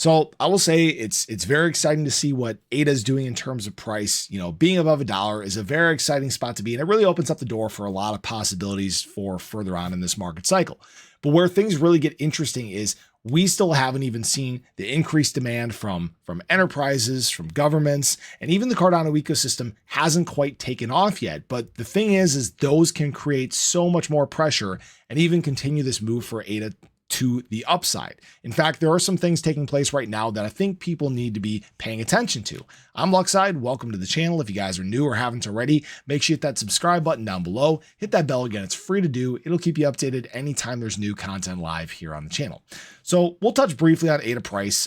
So I will say it's very exciting to see what ADA is doing in terms of price. Being above $1 is a very exciting spot to be, and it really opens up the door for a lot of possibilities for further on in this market cycle. But where things really get interesting is we still haven't even seen the increased demand from enterprises, from governments, and even the Cardano ecosystem hasn't quite taken off yet. But the thing is those can create so much more pressure and even continue this move for ADA to the upside. In fact, there are some things taking place right now that I think people need to be paying attention to. I'm Luckside. Welcome to the channel. If you guys are new or haven't already, make sure you hit that subscribe button down below. Hit that bell again. It's free to do. It'll keep you updated anytime there's new content live here on the channel. So we'll touch briefly on ADA price.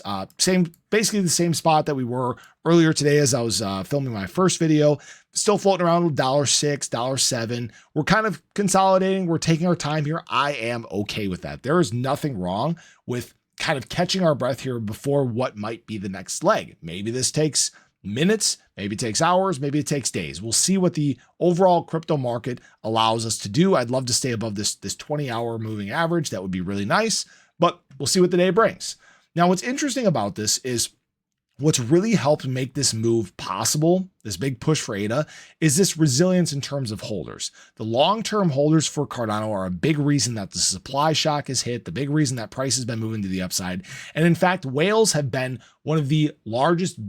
Basically the same spot that we were earlier today as I was filming my first video. Still floating around with $1.06, $1.07. We're kind of consolidating. We're taking our time here. I am okay with that. There is nothing wrong with kind of catching our breath here before what might be the next leg. Maybe this takes minutes, maybe it takes hours, maybe it takes days. We'll see what the overall crypto market allows us to do. I'd love to stay above this 20-hour moving average. That would be really nice, but we'll see what the day brings. Now, what's interesting about this is what's really helped make this move possible, this big push for ADA, is this resilience in terms of holders. The long-term holders for Cardano are a big reason that the supply shock has hit, the big reason that price has been moving to the upside. And in fact, whales have been one of the largest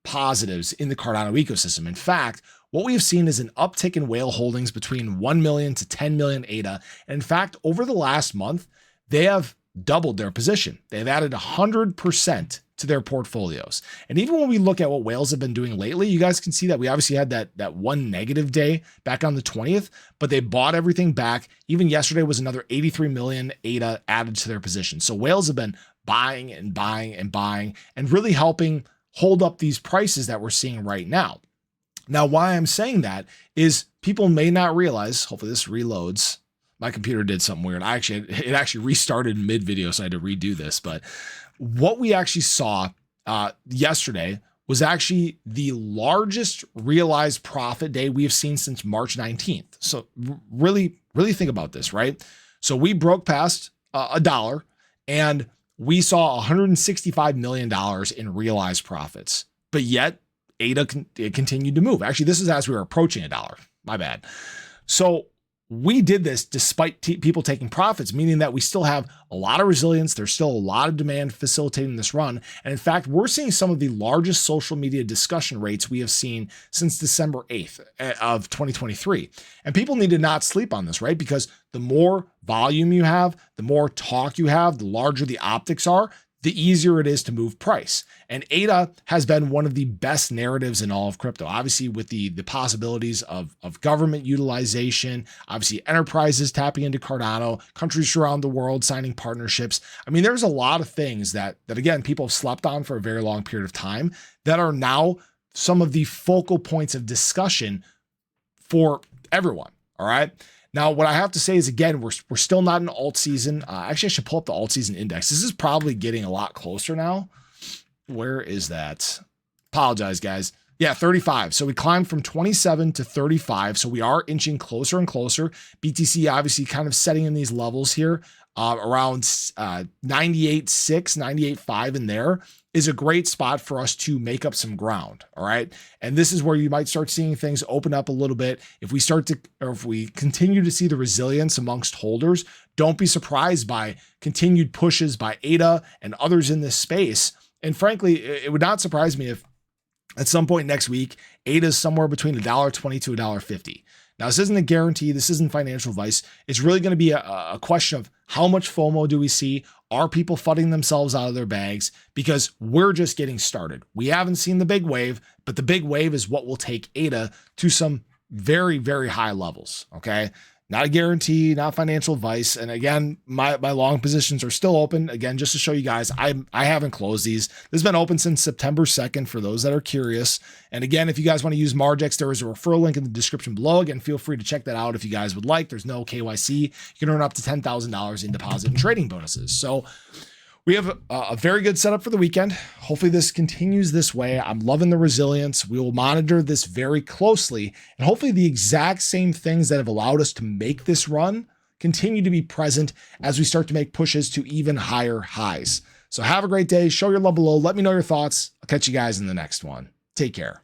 positives in the Cardano ecosystem. In fact, what we have seen is an uptick in whale holdings between 1 million to 10 million ADA. And in fact, over the last month, they have doubled their position. They've added 100% to their portfolios. And even when we look at what whales have been doing lately, you guys can see that we obviously had that one negative day back on the 20th, but they bought everything back. Even yesterday was another 83 million ADA added to their position. So whales have been buying and buying and buying and really helping hold up these prices that we're seeing right now. Now, why I'm saying that is people may not realize, hopefully this reloads. My computer did something weird. It actually restarted mid-video, so I had to redo this. But what we actually saw yesterday was actually the largest realized profit day we have seen since March 19th. So really think about this, right? So we broke past $1 and we saw $165 million in realized profits, but yet ADA continued to move. Actually, this is as we were approaching $1. My bad. So we did this despite people taking profits, meaning that we still have a lot of resilience. There's still a lot of demand facilitating this run. And in fact, we're seeing some of the largest social media discussion rates we have seen since December 8th of 2023. And people need to not sleep on this, right? Because the more volume you have, the more talk you have, the larger the optics are, the easier it is to move price. And ADA has been one of the best narratives in all of crypto, obviously with the possibilities of government utilization, obviously enterprises tapping into Cardano, countries around the world signing partnerships. I mean, there's a lot of things that again, people have slept on for a very long period of time that are now some of the focal points of discussion for everyone. All right. Now, what I have to say is, again, we're still not in alt season. Actually, I should pull up the alt season index. This is probably getting a lot closer now. Where is that? Apologize, guys. Yeah, 35. So we climbed from 27 to 35. So we are inching closer and closer. BTC obviously kind of setting in these levels here around 98.6, 98.5 in there is a great spot for us to make up some ground. All right. And this is where you might start seeing things open up a little bit. If we continue to see the resilience amongst holders, don't be surprised by continued pushes by ADA and others in this space. And frankly, it would not surprise me if at some point next week, ADA is somewhere between $1.20 to $1.50. Now, this isn't a guarantee. This isn't financial advice. It's really going to be a question of how much FOMO do we see? Are people fudding themselves out of their bags? Because we're just getting started. We haven't seen the big wave, but the big wave is what will take ADA to some very, very high levels. Okay. Not a guarantee, not financial advice. And again, my long positions are still open. Again, just to show you guys, I haven't closed these. This has been open since September 2nd for those that are curious. And again, if you guys want to use Margex, there is a referral link in the description below. Again, feel free to check that out if you guys would like. There's no KYC. You can earn up to $10,000 in deposit and trading bonuses. So we have a very good setup for the weekend. Hopefully this continues this way. I'm loving the resilience. We will monitor this very closely, and hopefully the exact same things that have allowed us to make this run continue to be present as we start to make pushes to even higher highs. So have a great day. Show your love below. Let me know your thoughts. I'll catch you guys in the next one. Take care.